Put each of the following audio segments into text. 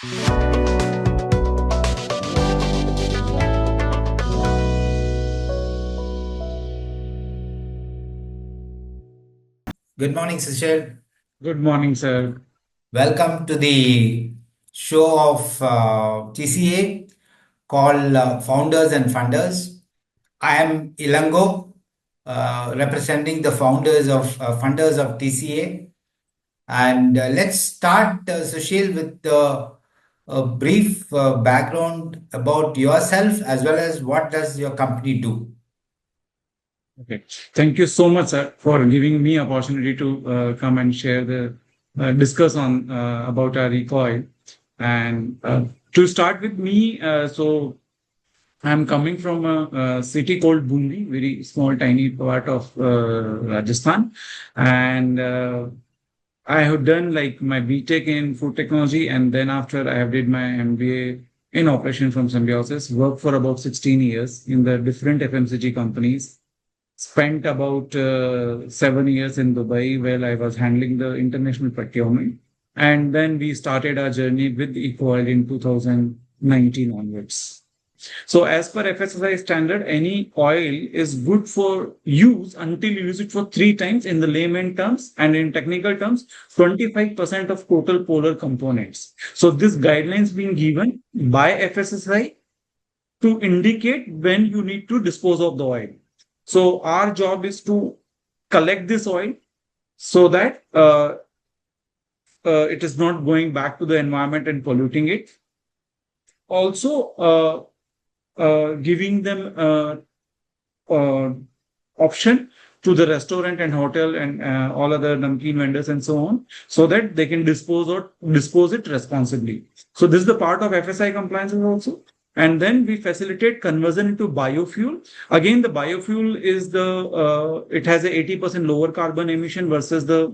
Good morning, Sushil. Good morning, sir. Welcome to the show of TCA called Founders and Funders. I am Elango, representing the founders of funders of TCA. And let's start, Sushil, with a brief background about yourself as well as what does your company do. Okay. Thank you so much, sir, for giving me opportunity to come and share the discuss on about our Ecoil. And to start with me, so I'm coming from a city called Bundi, very small, tiny part of Rajasthan, and I have done like my BTech in food technology, and then after I have did my MBA in operation from Symbiosis. Worked for about 16 years in the different FMCG companies. Spent about 7 years in Dubai where I was handling the international procurement. And then we started our journey with Ecoil in 2019 onwards. So as per FSSAI standard, any oil is good for use until you use it for 3 times in the layman terms, and in technical terms, 25% of total polar components. So this guidelines being given by FSSAI to indicate when you need to dispose of the oil. So our job is to collect this oil so that it is not going back to the environment and polluting it. Also, giving them option to the restaurant and hotel and all other namkeen vendors and so on, so that they can dispose it responsibly. So this is the part of FSI compliances also. And then we facilitate conversion into biofuel. Again, the biofuel is it has a 80% lower carbon emission versus the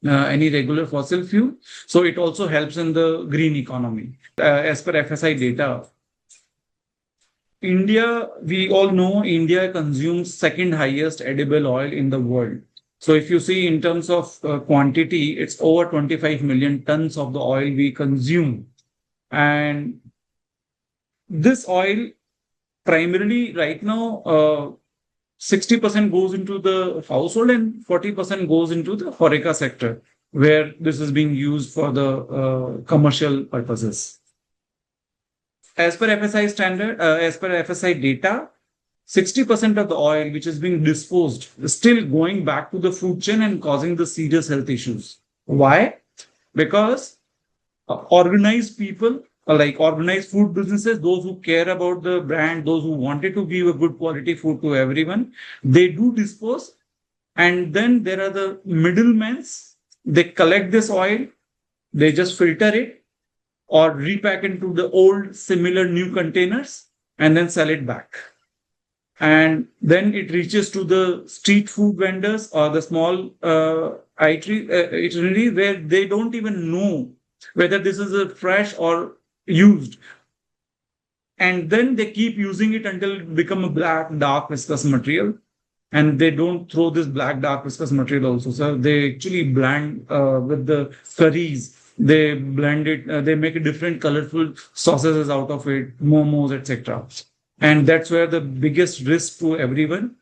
any regular fossil fuel. So it also helps in the green economy. As per FSI data, India, we all know India consumes second highest edible oil in the world. So if you see in terms of quantity, it's over 25 million tons of the oil we consume. And this oil primarily right now, 60% goes into the household and 40% goes into the HoReCa sector, where this is being used for the commercial purposes. As per FSI standard, as per FSI data, 60% of the oil which is being disposed is still going back to the food chain and causing the serious health issues. Why? Because organized people, like organized food businesses, those who care about the brand, those who wanted to give a good quality food to everyone, they do dispose. And then there are the middlemen. They collect this oil, they just filter it or repack into the old similar new containers and then sell it back. And then it reaches to the street food vendors or the small eatery where they don't even know whether this is a fresh or used. And then they keep using it until it become a black, dark, viscous material. And they don't throw this black, dark, viscous material also. So they actually blend with the curries. They blend it, they make a different colorful sauces out of it, momos, etc. And that's where the biggest risk to everyone,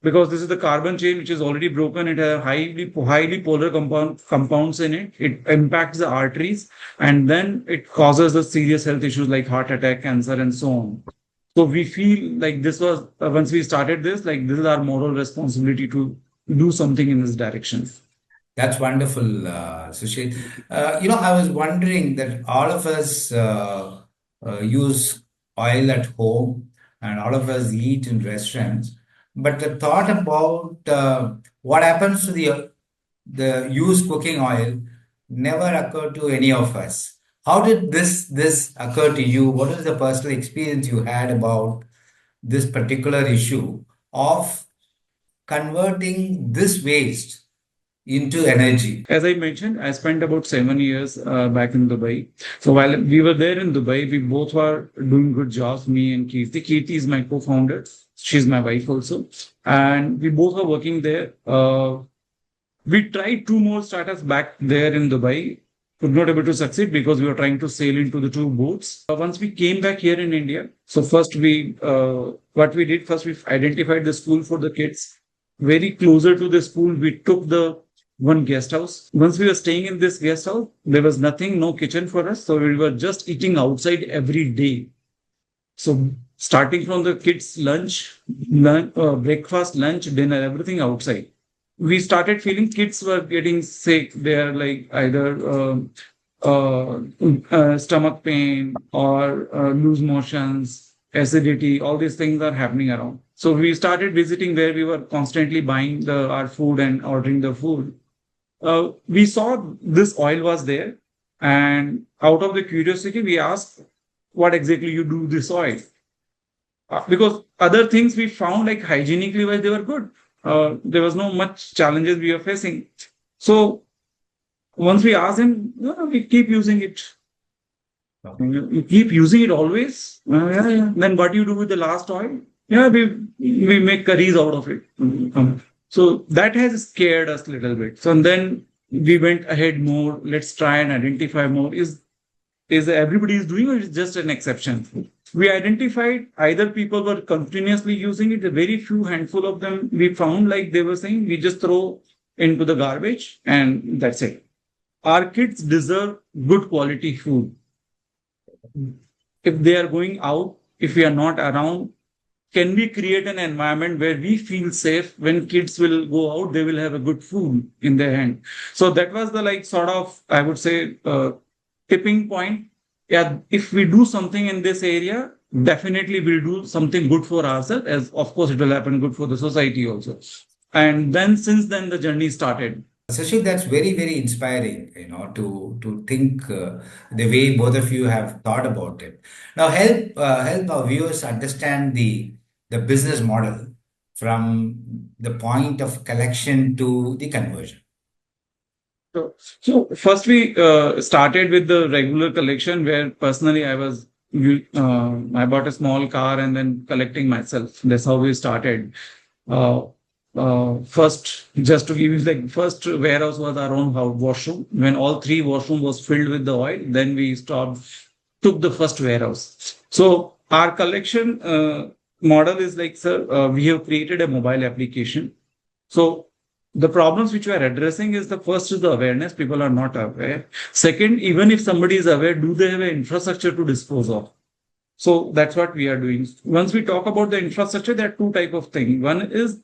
because this is the carbon chain which is already broken. It has highly polar compounds in it. It impacts the arteries, and then it causes the serious health issues like heart attack, cancer, and so on. So we feel like this was once we started this, like this is our moral responsibility to do something in this direction. That's wonderful, Sushil. I was wondering that all of us use oil at home and all of us eat in restaurants. But the thought about what happens to the used cooking oil never occurred to any of us. How did this occur to you? What is the personal experience you had about this particular issue of converting this waste into energy? As I mentioned, I spent about 7 years back in Dubai. So while we were there in Dubai, we both were doing good jobs, me and Kirti. Kirti is my co-founder. She's my wife also. And we both were working there. We tried 2 more startups back there in Dubai. could not able to succeed because we were trying to sail into the two boats. Once we came back here in India, so first what we did first, we identified the school for the kids. Very closer to the school, we took the one guest house. Once we were staying in this guest house, there was nothing, no kitchen for us. So we were just eating outside every day. So starting from the kids' breakfast, lunch, dinner, everything outside. We started feeling kids were getting sick. They are like either stomach pain or loose motions, acidity. All these things are happening around. So we started visiting where we were constantly buying our food and ordering the food. We saw this oil was there, and out of the curiosity, we asked, "What exactly you do this oil?" Because other things we found like hygienically wise they were good. There was no much challenges we were facing. So once we asked him, no, we keep using it. You keep using it always. Yeah, yeah. Then what do you do with the last oil? Yeah, we make curries out of it. So that has scared us a little bit. So and then we went ahead more. Let's try and identify more. Is everybody is doing or is just an exception? We identified either people were continuously using it, a very few handful of them we found like they were saying, we just throw into the garbage and that's it. Our kids deserve good quality food. If they are going out, if we are not around, can we create an environment where we feel safe when kids will go out, they will have a good food in their hand. So that was the like sort of, I would say, tipping point. Yeah, if we do something in this area, definitely we'll do something good for ourselves, as of course it will happen good for the society also. And then since then the journey started. Sushil, that's very, very inspiring, to think the way both of you have thought about it. Now, help our viewers understand the business model from the point of collection to the conversion. So first we started with the regular collection where personally I bought a small car and then collecting myself. That's how we started. Uh, First, just to give you like first warehouse was our own washroom. When all three washroom was filled with the oil, then we took the first warehouse. So our collection model is like, sir, we have created a mobile application. So the problems which we are addressing is the first is the awareness. People are not aware. Second, even if somebody is aware, do they have an infrastructure to dispose of? So that's what we are doing. Once we talk about the infrastructure, there are two type of things. One is,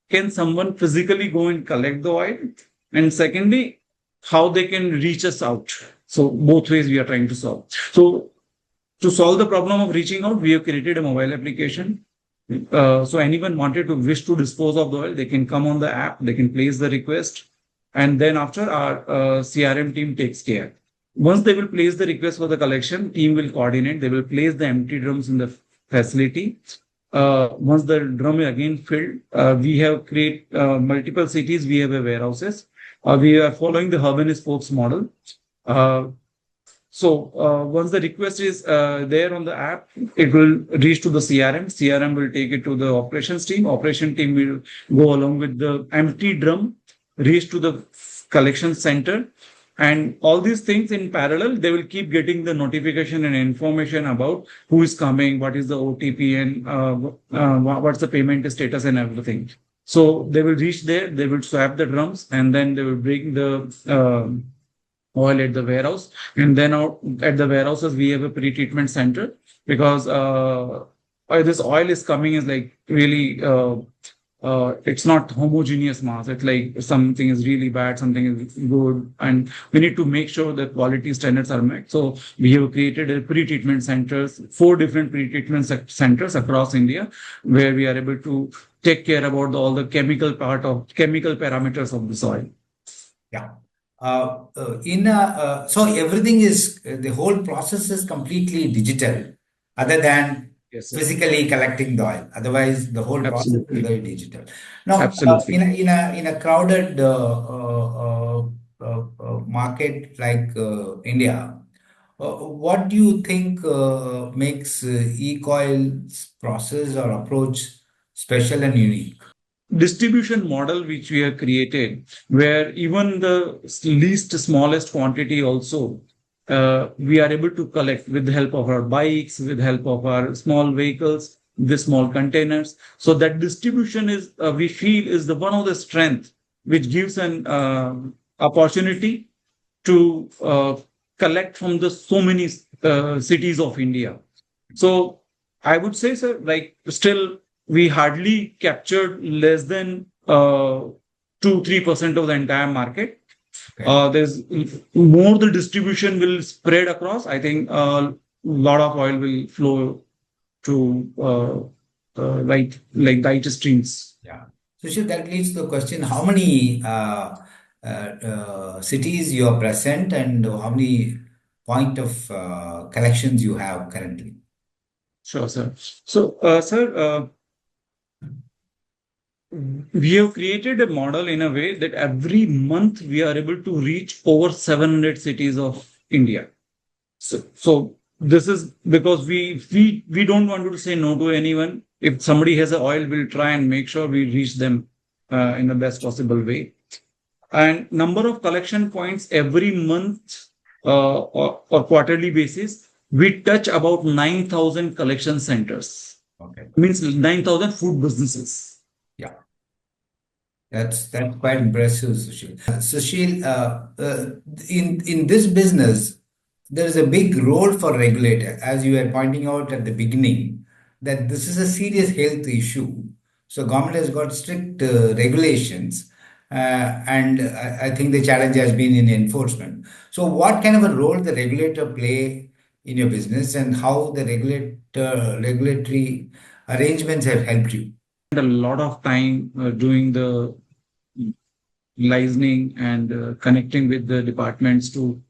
can someone physically go and collect the oil? And secondly, how they can reach us out. So both ways we are trying to solve. So to solve the problem of reaching out, we have created a mobile application. So anyone wanted to wish to dispose of the oil, they can come on the app, they can place the request, and then after our CRM team takes care. Once they will place the request for the collection, team will coordinate. They will place the empty drums in the facility. Once the drum is again filled, we have create multiple cities. We have a warehouses. We are following the hub and spokes model. So once the request is there on the app, it will reach to the CRM. CRM will take it to the operations team. Operation team will go along with the empty drum, reach to the collection center. And all these things in parallel, they will keep getting the notification and information about who is coming, what is the OTP, and what's the payment status and everything. So they will reach there, they will swap the drums, and then they will bring the oil at the warehouse. And then out at the warehouses, we have a pre-treatment center because this oil is coming is like really it's not homogeneous mass. It's like something is really bad, something is good, and we need to make sure that quality standards are met. So we have created a pre-treatment centers, 4 different pre-treatment centers across India, where we are able to take care about all the chemical parameters of the soil. Yeah. So everything is the whole process is completely digital, other than Yes, sir. physically collecting the oil. Otherwise, the whole process is Absolutely. very digital. Now, Absolutely. in a crowded market like India, what do you think makes Ecoil's process or approach special and unique? distribution model which we have created, where even the least smallest quantity also we are able to collect with the help of our bikes, with the help of our small vehicles, the small containers. So that distribution is, we feel, is the one of the strength which gives an opportunity to collect from the so many cities of India. So I would say, sir, like still we hardly captured less than 2-3% of the entire market. Okay. There's more the distribution will spread across. I think a lot of oil will flow to like right streams. Yeah. So that leads to the question, how many cities you are present and how many point of collections you have currently? Sure, sir. So, sir, we have created a model in a way that every month we are able to reach over 700 cities of India. So this is because we don't want to say no to anyone. If somebody has an oil, we'll try and make sure we reach them in the best possible way. And number of collection points every month or quarterly basis, we touch about 9,000 collection centers. Okay. Means 9,000 food businesses. Yeah. That's quite impressive, Sushil. Sushil, in this business, there is a big role for regulator, as you were pointing out at the beginning, that this is a serious health issue. So government has got strict regulations, and I think the challenge has been in enforcement. So what kind of a role the regulator play in your business, and how the regulatory arrangements have helped you? A lot of time doing the listening and connecting with the departments to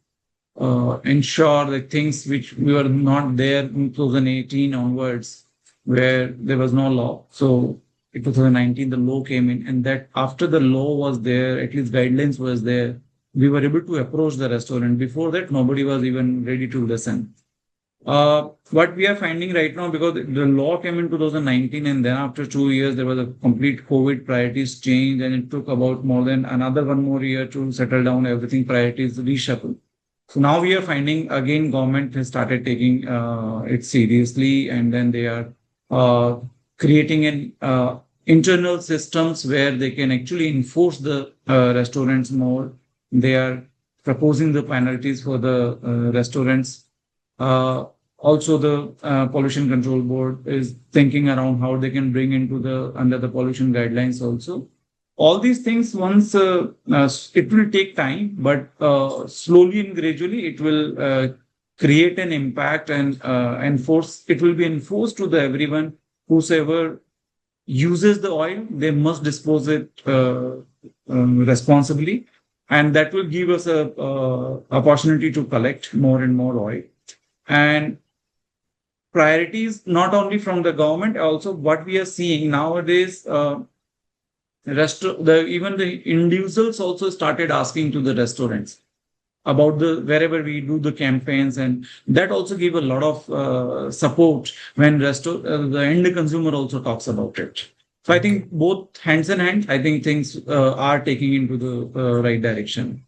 ensure the things which we were not there in 2018 onwards, where there was no law. So in 2019, the law came in, and that after the law was there, at least guidelines was there, we were able to approach the restaurant. Before that, nobody was even ready to listen. What we are finding right now, because the law came in 2019, and then after 2 years, there was a complete COVID priorities change, and it took about more than another 1 more year to settle down everything, priorities reshuffle. So now we are finding again government has started taking it seriously, and then they are creating an internal systems where they can actually enforce the restaurants more. They are proposing the penalties for the restaurants. Also, the pollution control board is thinking around how they can bring into the under the pollution guidelines also. All these things, once it will take time, but slowly and gradually it will create an impact and enforce. It will be enforced to the everyone whosoever uses the oil, they must dispose it responsibly, and that will give us a opportunity to collect more and more oil. And priorities not only from the government, also what we are seeing nowadays, even the individuals also started asking to the restaurants about the wherever we do the campaigns, and that also give a lot of support when the end consumer also talks about it. So I think both hands in hand, I think things are taking into the right direction.